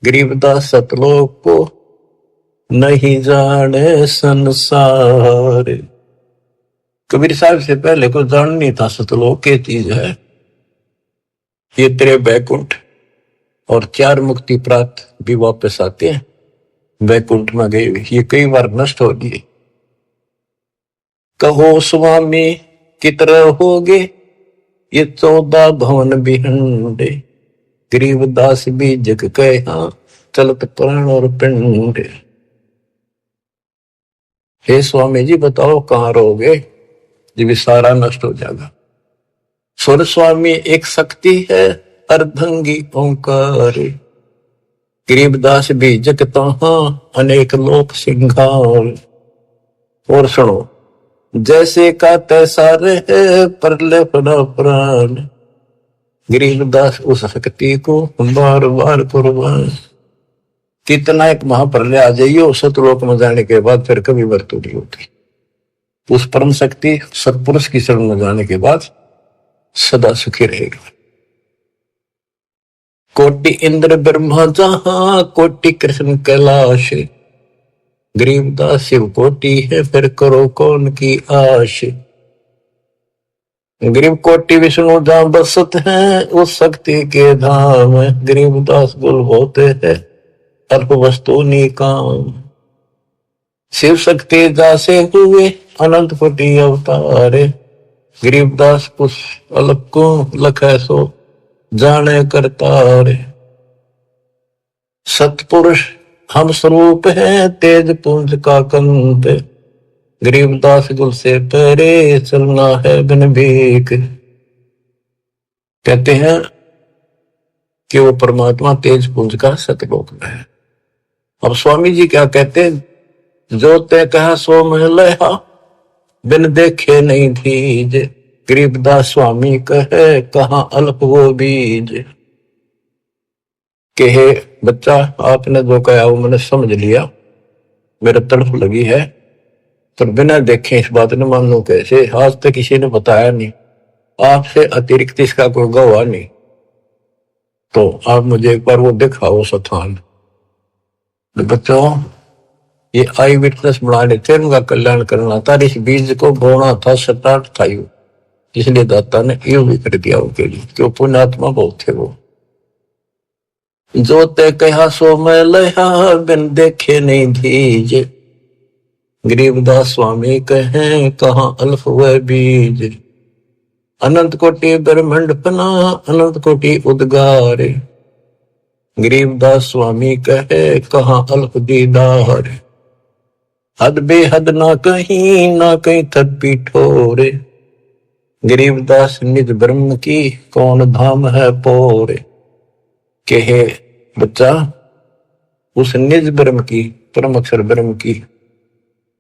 गरीबदास सतलोक को नहीं जाने संसार। कबीर साहब से पहले को जान नहीं था सतलोक क्या चीज है। ये तेरे बैकुंठ और चार मुक्ति प्राप्त भी वापस आते हैं, बैकुंठ में गए ये कई बार नष्ट हो गए। कहो स्वामी कितने हो गए ये 14 भवन बिहंडे, गरीबदास भी जग कहा चलत प्राण और पिंड। हे स्वामी जी बताओ कहाँ रहोगे जब सारा नष्ट हो जाएगा। सुर स्वामी एक शक्ति है अर्धंगी ओंकार, गरीबदास भी जगता अनेक लोक सिंगार। और सुनो, जैसे का तैसा रहे परले पड़ा प्राण, गरीबदास उस शक्ति को बार बार कुर्बान। कितना एक महाप्रलय आ जाइए सतलोक में जाने के बाद फिर कभी मृत्यु नहीं होती। उस परम शक्ति सत्पुरुष की शरण में जाने के बाद सदा सुखी रहेगा। कोटि इंद्र ब्रह्मा जहां कोटि कृष्ण कैलाश, गरीबदास शिव कोटि है फिर करो कौन की आश। गरीब कोटि विष्णु जहां बसत है उस शक्ति के धाम, गरीबदास गुल होते हैं अल्प वस्तु निकाम। शिव शक्ति जासे हुए अनंत कोटि अवतार, गरीबदास कुछ अल्प को लखे सो जाने करतार। सतपुरुष हम स्वरूप है तेज पुंज का कंत, गरीबदास गुल से पहरे चलना है बिन भीख। कहते हैं कि वो परमात्मा तेज पुंज का सतलोक में है। अब स्वामी जी क्या कहते हैं, जो तय कहा सो महलहा बिन देखे नहीं धीज, गरीबदास स्वामी कहे कहाँ अल्प वो बीज। कहे बच्चा आपने जो कहा वो मैंने समझ लिया, मेरे तड़फ लगी है, तो बिना देखे इस बात ने मान लो कैसे। आज तक किसी ने बताया नहीं, आपसे अतिरिक्त इसका कोई गवाह नहीं, तो आप मुझे एक बार वो दिखाओ स्थान। बच्चों ये आई विटनेस बनाने थे, उनका कल्याण करना था, इस बीज को बोना था, स्टार्ट था यू इसलिए दाता ने यूं भी कर दिया उनके लिए, क्यों पुण्यात्मा बहुत थे वो। जो ते कहा सो मैं लया, बिन देखे नहीं धीज। गरीबदास स्वामी कहें कहाँ अल्फ व बीज। अनंत कोटि ब्रह्मांड पना, अनंत कोटि उद्गार। गरीबदास स्वामी कहे कहाँ अल्फ दीदार। हद बेहद ना कहीं थद पीठोरे। गरीबदास निज ब्रह्म की, कौन धाम है पोरे। कहे बच्चा, उस निज ब्रह्म की, परम अक्षर ब्रह्म की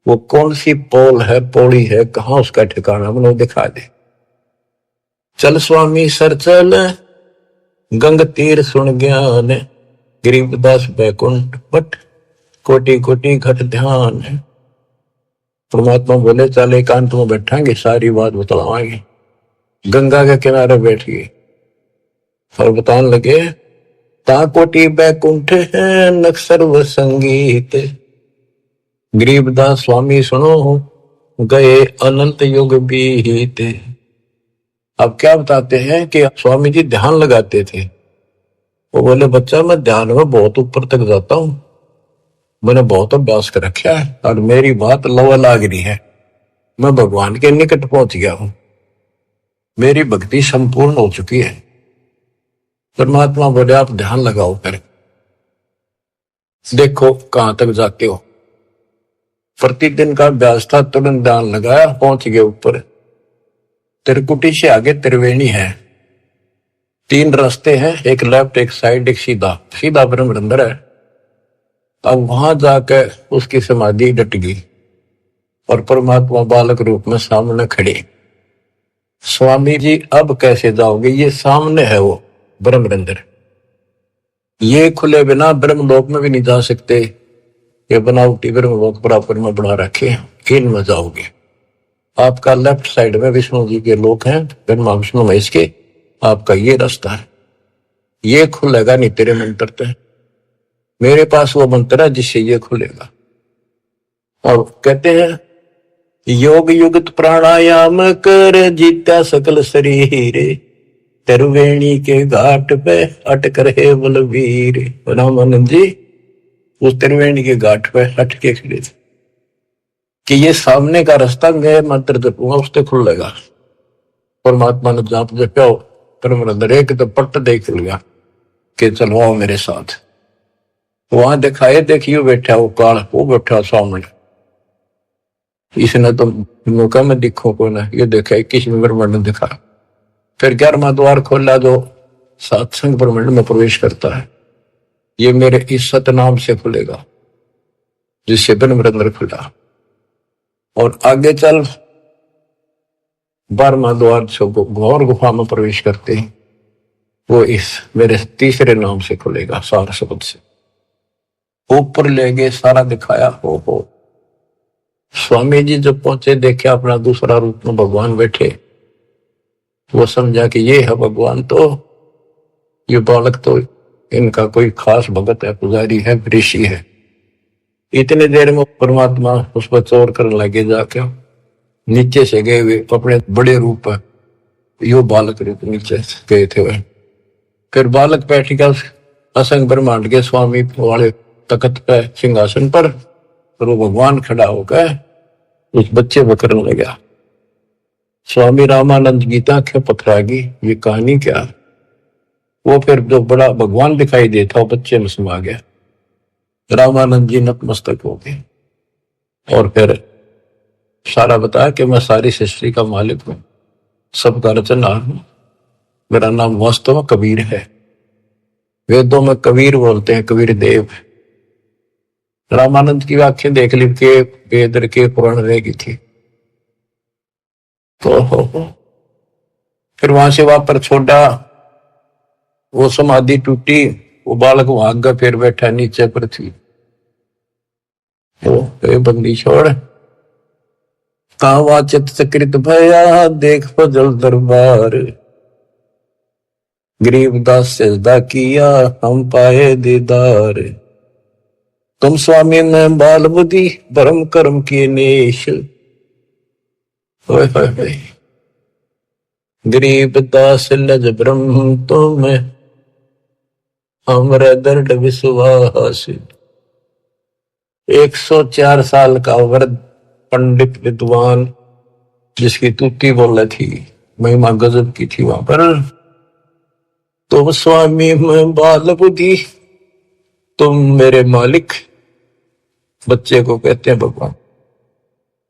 वो कौन सी पोल है, पौड़ी है, कहाँ उसका ठिकाना, मैंने दिखा दे। चल स्वामी सर चल, गंग तीर सुन ज्ञान। गरीबदास बैकुंठ बट, कोटि कोटि घट ध्यान। परमात्मा बोले चल एकांत में बैठांगे, सारी बात बतलावाएंगे। गंगा के किनारे बैठ गए और बताने लगे, ता कोटि बैकुंठ है नक सर्व संगीत। गरीबदास स्वामी सुनो, गए अनंत युग बीत। अब क्या बताते हैं कि स्वामी जी ध्यान लगाते थे। वो बोले बच्चा मैं ध्यान में बहुत ऊपर तक जाता हूं, मैंने बहुत अभ्यास कर रखा है और मेरी बात लवा लाग रही है, मैं भगवान के निकट पहुंच गया हूं, मेरी भक्ति संपूर्ण हो चुकी है। परमात्मा बोले आप ध्यान लगाओ, कर देखो कहां तक जाते हो। प्रतिदिन का अभ्यास था, तुरंत ध्यान लगाया, पहुंच गए ऊपर। त्रिकुटी से आगे त्रिवेणी है, 3 रास्ते हैं, एक लेफ्ट एक साइड एक सीधा, सीधा ब्रह्म अंदर है। अब वहां जाकर उसकी समाधि डट गई और परमात्मा बालक रूप में सामने खड़े। स्वामी जी अब कैसे जाओगे, ये सामने है वो ब्रह्म अंदर, ये खुले बिना ब्रह्मलोक में भी नहीं जा सकते। ये बनावटी ब्रह्मलोक बराबर में बढ़ा रखे, इनमें जाओगे। आपका लेफ्ट साइड में विष्णु जी के लोक हैं, ब्रह्मा विष्णु महेश के, आपका ये रास्ता है, ये खुलेगा नहीं तेरे मंत्र पे। मेरे पास वो मंत्र है जिससे ये खुलेगा। और कहते हैं योग युगत प्राणायाम कर, जीता सकल शरीर। त्रिवेणी के घाट पे अटक रहे बलवीर। रामानंद जी उस त्रिवेणी के घाट पे अटके के खड़े थे कि ये सामने का रास्ता मैं मंत्र जपूंगा उससे खुलेगा। परमात्मा ने जाप जपा, परम एक तो पट्ट देख लिया कि चलो आओ मेरे साथ। वहां दिखाए, देखियो बैठा वो काल, वो बैठा सामने। इसने तो मौका में दिखो को ना, ये देखा 21 ब्रह्मांड दिखा। फिर 11वां द्वार खोला जो सत्संग ब्रह्मांड में प्रवेश करता है, ये मेरे इस सतनाम से खुलेगा जिससे ब्रह्म खुला। और आगे चल 12वां द्वार से घोर गुफा में प्रवेश करते हैं, वो इस मेरे तीसरे नाम से खुलेगा, सार शब्द से। ऊपर ले गए, सारा दिखाया। हो स्वामी जी जब पहुंचे, देखे अपना दूसरा रूप में भगवान बैठे। वो समझा कि ये है भगवान, तो ये बालक तो इनका कोई खास भगत है, पुजारी है, ऋषि है। इतने देर में परमात्मा उस पर चोर करने लगे, जाके नीचे से गए हुए अपने बड़े रूप है, यो बालक रूप नीचे गए थे वह। फिर बालक बैठ गया असंग ब्रह्मांड के स्वामी वाले तख्त पे सिंहासन पर, और वो भगवान खड़ा होकर उस बच्चे को करने लगा। स्वामी रामानंद गीता के पथरागी, ये कहानी क्या। वो फिर जो बड़ा भगवान दिखाई देता वो बच्चे में समा गया। रामानंद जी नतमस्तक हो गए और फिर सारा बताया कि मैं सारी सृष्टि का मालिक हूं, सबका रचनहार हूं, मेरा नाम वास्तव में कबीर है। वेदों में कबीर बोलते हैं, कबीर देव। रामानंद की व्याख्या देख ली के वेद के पुराण रहेगी थी। तो फिर वहां से वापर छोड़ा, वो समाधि टूटी, वो बालक वहां गया, फिर बैठा नीचे पृथ्वी। बंदी छोड़, कहा चित सकृत भया, देख फजल दरबार। गरीबदास सजदा किया, हम पाए दीदार। तुम स्वामी में बाल बुद्धि, भरम कर्म किए नेश। गरीब दास लज ब्रह्म तुम हमरे दर्द विश्वास। 104 साल का वृद्ध पंडित विद्वान जिसकी तुति बोल थी, महिमा गजब की थी वहां पर। तुम स्वामी मैं बाल बुद्धि, तुम मेरे मालिक। बच्चे को कहते हैं भगवान।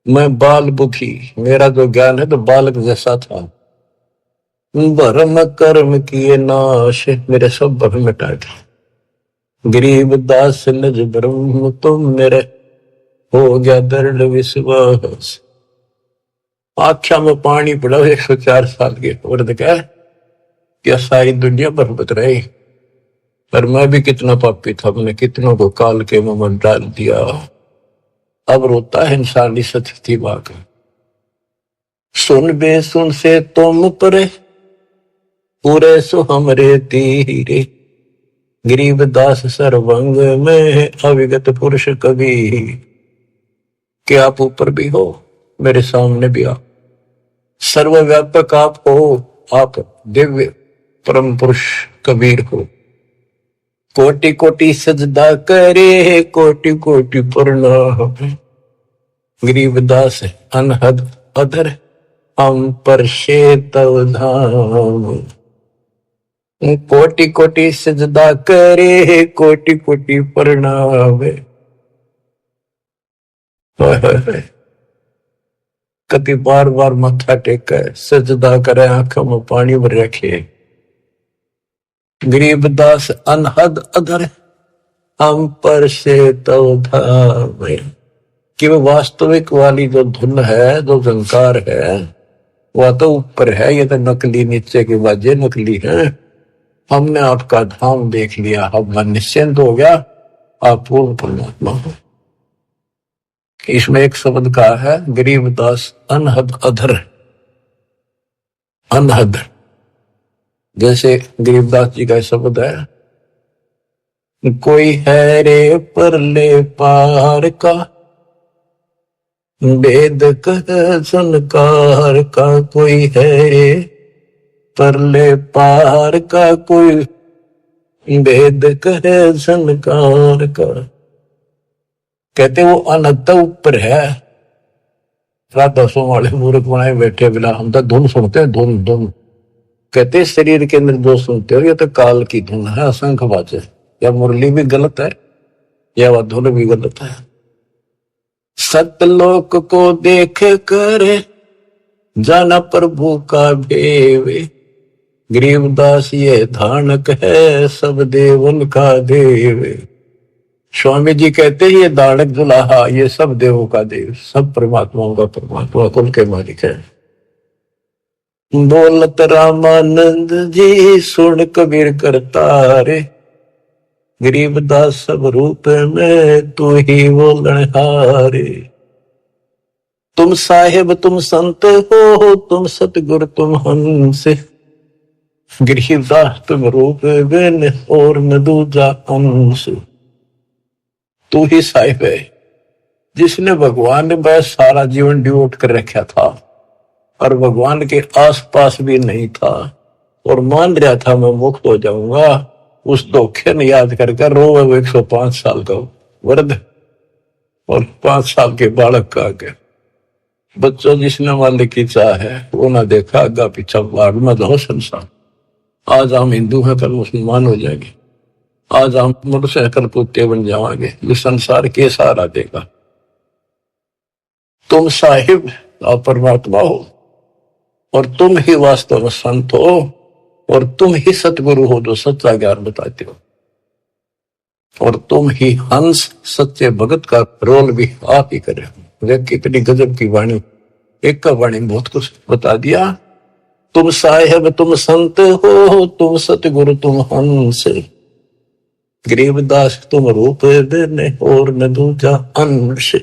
मैं बाल बुद्धि, मेरा जो ज्ञान है तो बालक जैसा था। भरम कर्म किए नाश, मेरे सब भरम मिटा दिए। गरीब दास लज ब्रह्म तुम मेरे, हो गया दर्द विश्वास। आख्या में पानी पड़ा 104 साल के वृद्ध का, क्या सारी दुनिया बरबत रही। पर मैं भी कितना पापी था, मैंने कितनों को काल के मुंह में डाल दिया। अब रोता है इंसानी स्थिति वाक। सुन बे सुन से तुम परे, पूरे सो हमरे तीरे। गरीब दास सर्वंग में अविगत पुरुष कभी। कि आप ऊपर भी हो, मेरे सामने भी आप। सर्वव्यापक आप हो, आप दिव्य परम पुरुष कबीर हो। कोटि कोटि सजदा करे, कोटि कोटि प्रणाम। गरीबदास अनहद अधर, हम पर तव धाम। कोटि कोटि सजदा करे, कोटि कोटि प्रणाम। कति बार बार मत्था टेका, सजदा करे, आंखों में पानी भर रखे। गरीबदास अनहद अधर, हम पर तव धाम। कि वो वास्तविक वाली जो धुन है, जो झंकार है, वह तो ऊपर है, ये तो नकली नीचे के बाजे नकली है। हमने आपका धाम देख लिया, अब मन निश्चिंत हो गया, आप पूर्ण परमात्मा हो। इसमें एक शब्द का है, गरीबदास अनहद अधर। अनहद जैसे गरीबदास जी का शब्द है, कोई है रे परले पार का, वेद कह संकार का। कोई है रे परले पार का, कोई वेद कहे संकार का। कहते वो अनंत ऊपर है। रात दसों वाले मूर्ख बनाए बैठे बिना, हम तो धुन सुनते हैं, धुन धुन। कहते शरीर के अंदर जो सुनते हो ये तो काल की धुन है, असंख बाजे। या मुरली भी गलत है, या वह धुन भी गलत है। सतलोक को देख कर जाना प्रभु का भेवे। गरीबदास ये धानक है, सब देवन का देव। स्वामी जी कहते हैं ये दानक दुल्हा, ये सब देवों का देव, सब परमात्माओं का परमात्मा, कुल के मालिक है। बोलत रामानंद जी सुन कबीर करता रे। गरीबदास सब रूप में तू ही बोलनहारे। तुम साहेब तुम संत हो, तुम सतगुरु तुम हंस। गरीबदास तुम रूप बिन और न दूजा अंश। तू ही साहिब है जिसने भगवान ने बस सारा जीवन डिवोट कर रखा था और भगवान के आसपास भी नहीं था और मान रहा था मैं मुक्त हो जाऊंगा। उस धोखे ने याद करके रो 105 साल का वृद्ध और 5 साल के बालक का आगे। बच्चों जिसने मालिक की चाह है वो ना देखा आगा पीछा, भाग में दो संसार। आज हम हिंदू हैं, कल मुसलमान हो जाएंगे। आज हम मनुष्य हैं, कल कुत्ते बन जाएंगे। ये संसार के सहारा देगा। तुम साहिब और परमात्मा हो और तुम ही वास्तव में संत हो और तुम ही सतगुरु हो जो सच्चा ज्ञान बताते हो और तुम ही हंस सच्चे भगत का रोल भी आप ही करे। कितनी गजब की वाणी, एक का वाणी बहुत कुछ बता दिया। तुम साहिब तुम संत हो, तुम सतगुरु तुम हंस। गरीबदास तुम रूप देने और न दूजा अंश।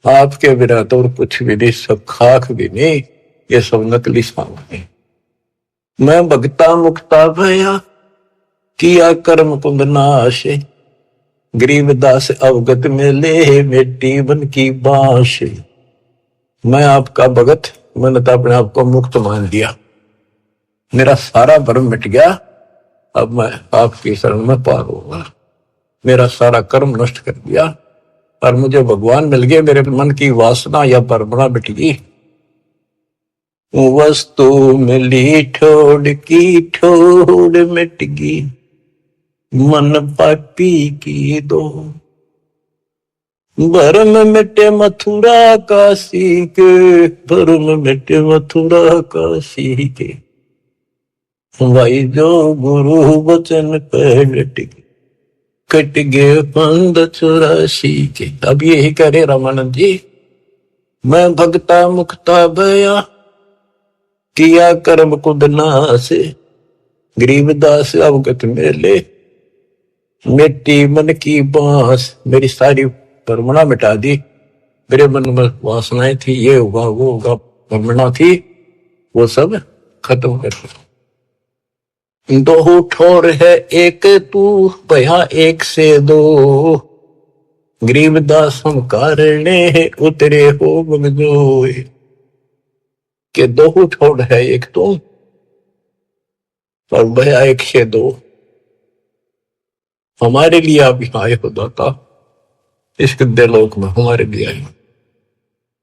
आपके बिना तो और कुछ भी नहीं, सब खाक भी नहीं, ये सब नकली सामान। मैं भगता मुक्ता भया किया कर्म पुण्य नाश। गरीबदास अवगत में ले मिट्टी बन की बाश। मैं आपका भगत, मैंने तो अपने आप को मुक्त मान लिया। मेरा सारा भ्रम मिट गया, अब मैं आपकी शरण में पार होगा। मेरा सारा कर्म नष्ट कर दिया और मुझे भगवान मिल गए। मेरे मन की वासना या भ्रमणा मिट गई। वस्तु मिली ठोड़ की ठोड़ मिट गई, मन पापी की दो। भरम मिटे मथुरा काशी के, भरम मिटे मथुरा काशी के, भाई जो गुरु वचन पे डट गए, कट गए पंद 84 के। अब यही करे रामानंद जी, मैं भगता मुक्ता भया, किया कर्म कुद नास, गरीबदास अवगत मेले, मिट्टी मन की बांस। मेरी सारी भ्रमणा मिटा दी। मेरे मन में वासनाएं थी, ये होगा वो होगा, भ्रमणा थी, वो सब खत्म कर दिया। दो ठोर है एक तू, भया एक से दो, गरीबदास हम कारणे उतरे हो बगजोए। के दो ठोर है एक तू और भया एक से दो। हमारे लिए आप यहाँ आए हो दाता, इस गद्दे लोक में हमारे लिए आए।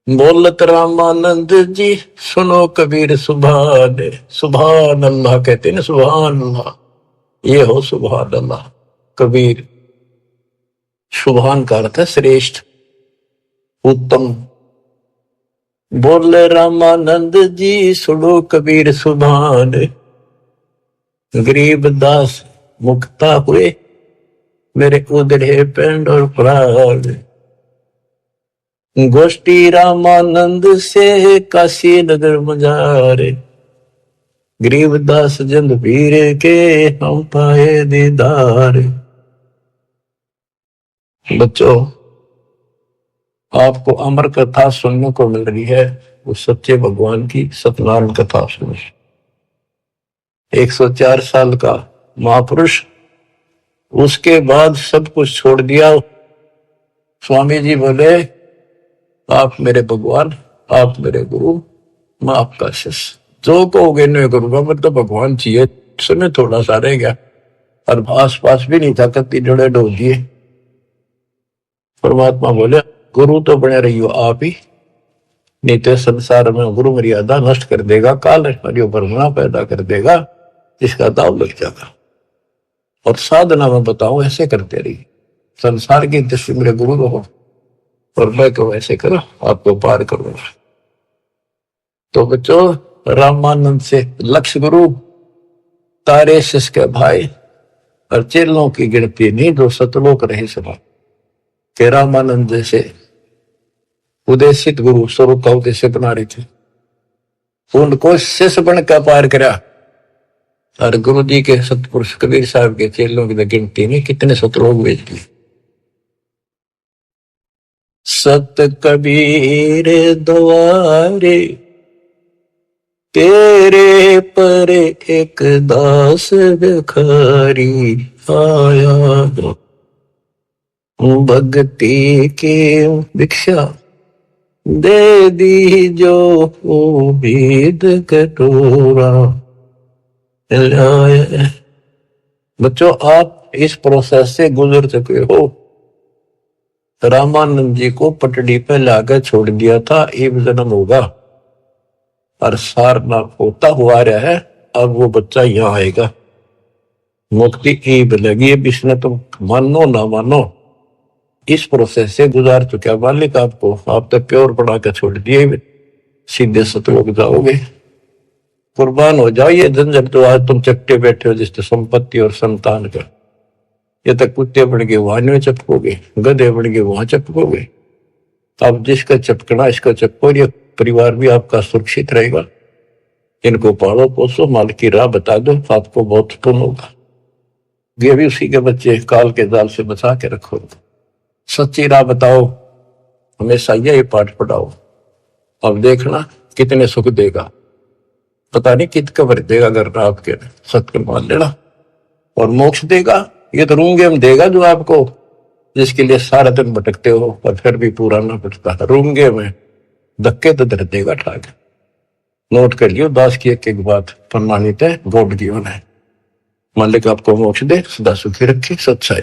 बोलत रामानंद जी सुनो कबीर सुभान, सुभान अल्लाह कहते ना, सुभान अल्लाह, ये हो सुभान अल्लाह। कबीर, सुभान का अर्थ है श्रेष्ठ, उत्तम। बोले रामानंद जी सुनो कबीर सुभान, गरीब दास मुक्ता हुए, मेरे उधरे पेंड और प्राण। गोष्ठी रामानंद से काशी नगर मजारे, गरीबदास जंद पीर के हम पाए दीदार। बच्चों, आपको अमर कथा सुनने को मिल रही है, उस सच्चे भगवान की सत्यनारायण कथा सुनो। 104 साल का महापुरुष, उसके बाद सब कुछ छोड़ दिया। स्वामी जी बोले, आप मेरे भगवान, आप मेरे गुरु, मैं आपका शिष्य, जो कहोगे नहीं करूंगा। मतलब भगवान चाहिए, समय थोड़ा सा रह गया और आस पास भी नहीं था, कत्ती जड़े डो दिए। परमात्मा बोले, गुरु तो बने रहियो आप ही, नहीं तो संसार में गुरु मर्यादा नष्ट कर देगा, काल भ्रमणा पैदा कर देगा, इसका दाव लग जाएगा। और साधना में बताओ, ऐसे करते रहिए, संसार की दृष्टि मेरे गुरु रहो और मैं को ऐसे करो, आपको पार करूंगा। तो बच्चों, रामानंद से लक्ष्य गुरु, तारे शिष्य के भाई और चेलों की गिनती नहीं, जो सतलोक रहे सभा के रामानंद जैसे उदेशित गुरु स्वरूप का उद्देश्य बना रहे थे, उनको शिष्य बन का पार करा। और गुरु जी के सतपुरुष कबीर साहब के चेलों की गिनती नहीं, कितने सतलोक भेज दिए। सत कबीर द्वारे तेरे पर एक दास भिखारी आया, भक्ति की भिक्षा दे दी जो उम्मीद कटोरा लाया। बच्चों, आप इस प्रोसेस से गुजर चुके हो। रामानंद जी को पटड़ी पे लाकर छोड़ दिया था, एक जन्म होगा और सारनाथ होता हुआ रहा है। अब वो बच्चा यहाँ आएगा, मुक्ति ईब लगी। अब इसने तुम मानो ना मानो, इस प्रोसेस से गुजार चुका मालिक आपको। आप तो प्योर बना कर छोड़ दिए, सीधे सतलोक जाओगे। कुर्बान हो जाओ ये झंझट तो आज तुम चट्टे बैठे हो, जिससे संपत्ति और संतान का। ये तक कुत्ते बन के वहां में चपकोगे, गधे बन के वहां चपकोगे। अब जिसका चपकना इसका चपको, ये परिवार भी आपका सुरक्षित रहेगा। इनको पालो पोसो, माल की राह बता दो, आपको बहुत पुण्य होगा। ये भी उसी के बच्चे, काल के जाल से बचा के रखो। सच्ची राह बताओ, हमेशा यही पाठ पढ़ाओ। अब देखना कितने सुख देगा, पता नहीं कित कबर देगा। अगर आपके सत्य मान लेना, और मोक्ष देगा। ये तो रूंगे में देगा जो आपको, जिसके लिए सारा दिन भटकते हो और फिर भी पूरा ना भटकता। रूंगे में धक्के तो दर देगा ठाक। नोट कर लियो, दास की एक एक बात प्रमाणित है, गॉड गिवन है। मालिक आपको मोक्ष दे, सदा सुखी रखे, सच्चाई।